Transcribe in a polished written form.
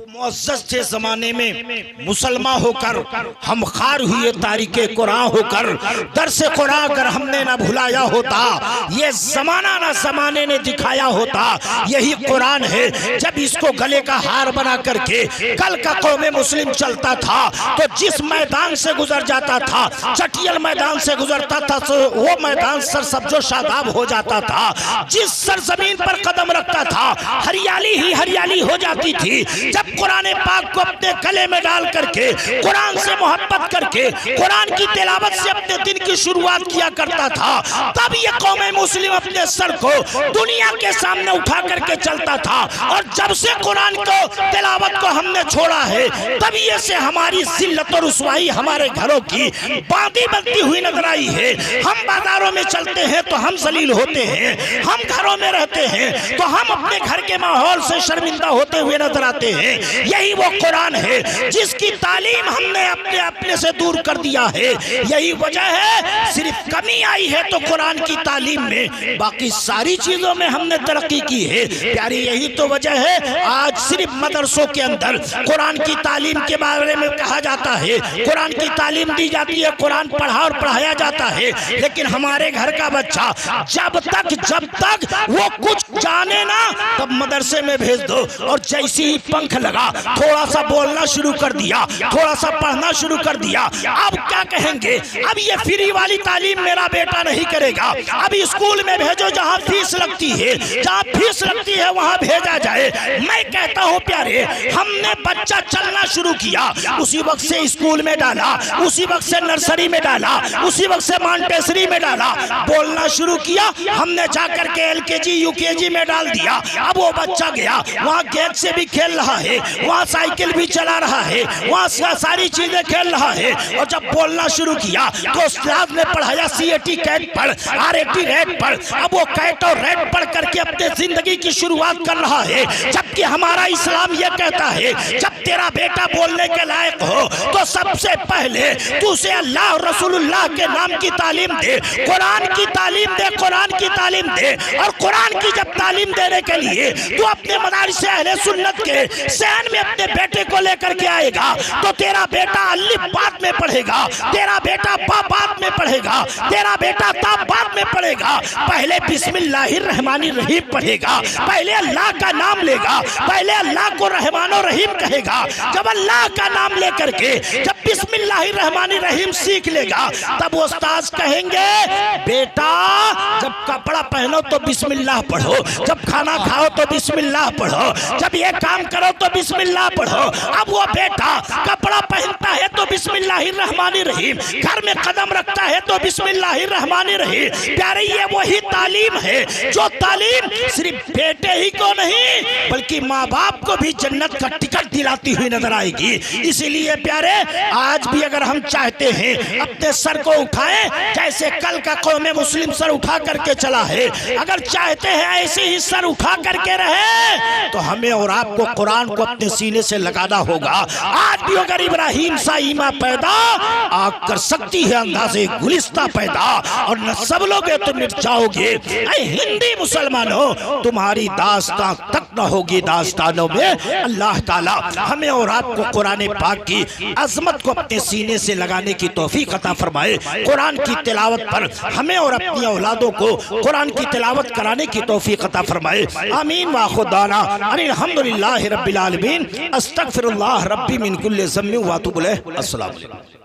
معزز تھے زمانے میں مسلمان ہو کر ہم خار ہوئے تاریخ قرآن ہو کر درس قرآن اگر ہم نے نہ بھلایا ہوتا یہ زمانہ نہ زمانے نے دکھایا ہوتا یہی قرآن ہے جب اس کو گلے کا ہار بنا کر کے کل کا قوم مسلم چلتا تھا تو جس میدان سے گزر جاتا تھا چٹیل میدان سے گزرتا تھا وہ میدان سرسبز و شاداب ہو جاتا تھا جس سرزمین پر قدم رکھتا تھا ہریالی ہی ہریالی ہو جاتی تھی جب قرآن پاک کو اپنے گلے میں ڈال کر کے قرآن سے محبت کر کے قرآن کی تلاوت سے اپنے دن کی شروعات کیا کرتا تھا تب یہ قوم مسلم اپنے سر کو دنیا کے سامنے اٹھا کر کے چلتا تھا اور جب سے قرآن کو تلاوت کو ہم نے چھوڑا ہے طبیعے سے ہماری ذلت اور رسوائی ہمارے گھروں کی باندھی بنتی ہوئی نظر آئی ہے ہم بازاروں میں چلتے ہیں تو ہم ذلیل ہوتے ہیں ہم گھروں میں رہتے ہیں تو ہم اپنے گھر کے ماحول سے شرمندہ ہوتے ہوئے نظر آتے ہیں یہی وہ قرآن ہے جس کی تعلیم ہم نے اپنے سے دور کر دیا ہے یہی وجہ ہے صرف کمی آئی ہے تو قرآن کی تعلیم میں باقی ساری چیزوں میں ہم نے ترقی کی ہے پیاری یہی تو وجہ ہے آج صرف مدرسوں کے اندر قرآن کی تعلیم کے بارے میں کہا جاتا ہے قرآن کی تعلیم دی جاتی ہے قرآن پڑھا اور پڑھایا جاتا ہے لیکن ہمارے گھر کا بچہ جب تک وہ کچھ جانے نا تب مدرسے میں بھیج دو اور جیسی ہی پنکھ لگا تھوڑا سا بولنا شروع کر دیا تھوڑا سا پڑھنا شروع کر دیا اب کیا کہیں گے اب یہ فری والی تعلیم میرا بیٹا نہیں کرے گا اب اسکول میں بھیجو جہاں فیس لگتی ہے وہاں بھیجا جائے میں کہتا ہوں پیارے ہم نے بچہ چلنا شروع کیا اسی وقت سے اسکول میں ڈالا اسی وقت سے نرسری میں ڈالا اسی وقت سے مانٹیسری میں ڈالا بولنا شروع کیا ہم نے جا کر کے LKG UKG میں ڈال دیا اب وہ بچہ گیا وہاں گیٹ سے بھی کھیل رہا ہے وہاں سائیکل بھی چلا رہا ہے وہاں ساری چیزیں کھیل رہا ہے اور جب بولنا شروع کیا تو استاد نے پڑھایا CAT کیٹ پڑھ RAT ریٹ پڑھ اب وہ کیٹ اور ریٹ پڑھ کر کے اپنے زندگی کی شروعات کر رہا ہے جبکہ ہمارا اسلام یہ کہتا ہے جب تیرا بیٹا بولنے کے لائق ہو تو سب سے پہلے تو اسے اللہ اور رسول اللہ کے نام کی تعلیم دے قرآن کی تعلیم دے قرآن کی تعلیم دے اور قرآن کی جب تعلیم دینے کے لیے تو اپنے مدارس اہل سنت کے سین میں اپنے بیٹے کو لے کر کے آئے گا تو تیرا بیٹا الف بات میں پڑھے گا تیرا بیٹا با بات میں پڑھے گا تیرا بیٹا تا بات میں پڑھے گا پہلے بسم اللہ الرحمن الرحیم پڑھے گا پہلے اللہ کا نام لے گا پہلے اللہ کو رحمان و رحیم کہے گا جب اللہ کا نام لے کر کے جب بسم اللہ الرحمن الرحیم سیکھ لے گا تب استاد کہیں گے بیٹا جب کپڑا پہنو تو بسم اللہ پڑھو جب کھانا کھاؤ تو بسم اللہ پڑھو جب یہ کام کرو تو بسم اللہ پڑھو اب وہ بیٹا کپڑا پہنتا ہے تو بسم اللہ الرحمن الرحیم گھر میں قدم رکھتا ہے تو بسم اللہ الرحمن الرحیم پیارے یہ وہی تعلیم ہے جو تعلیم صرف بیٹے ہی کو نہیں بلکہ ماں باپ کو بھی جنت کا ٹکٹ دلاتی ہوئی نظر آئے گی اسی لیے پیارے آج بھی اگر ہم چاہتے ہیں اپنے سر کو اٹھائیں جیسے کل کا قوم مسلم سر اٹھا کر کے چلا ہے اگر چاہتے ہیں ایسے ہی سر اٹھا کر کے رہے تو ہمیں اور آپ کو قرآن کو اپنے سینے سے لگانا ہوگا آج بھی اگر ابراہیم سا ایمان پیدا آگ کر سکتی ہے اندازے گلستہ پیدا اور نہ سب لوگ تو مٹ جاؤ گے اے ہندی مسلمانوں تمہاری داستان تک نہ ہوگی داستانوں میں اللہ تعالی ہمیں اور آپ کو قرآن پاک کی عظمت کو اپنے سینے سے لگانے کی توفیق عطا فرمائے قرآن کی تلاوت پر ہمیں اور اپنی اولادوں کو قرآن کی تلاوت کرانے کی توفیق عطا فرمائے آمین وآخر دعوانا ان الحمدللہ رب العالمین استغفر اللہ ربی من کل ذنب واتوب الیہ السلام علیکم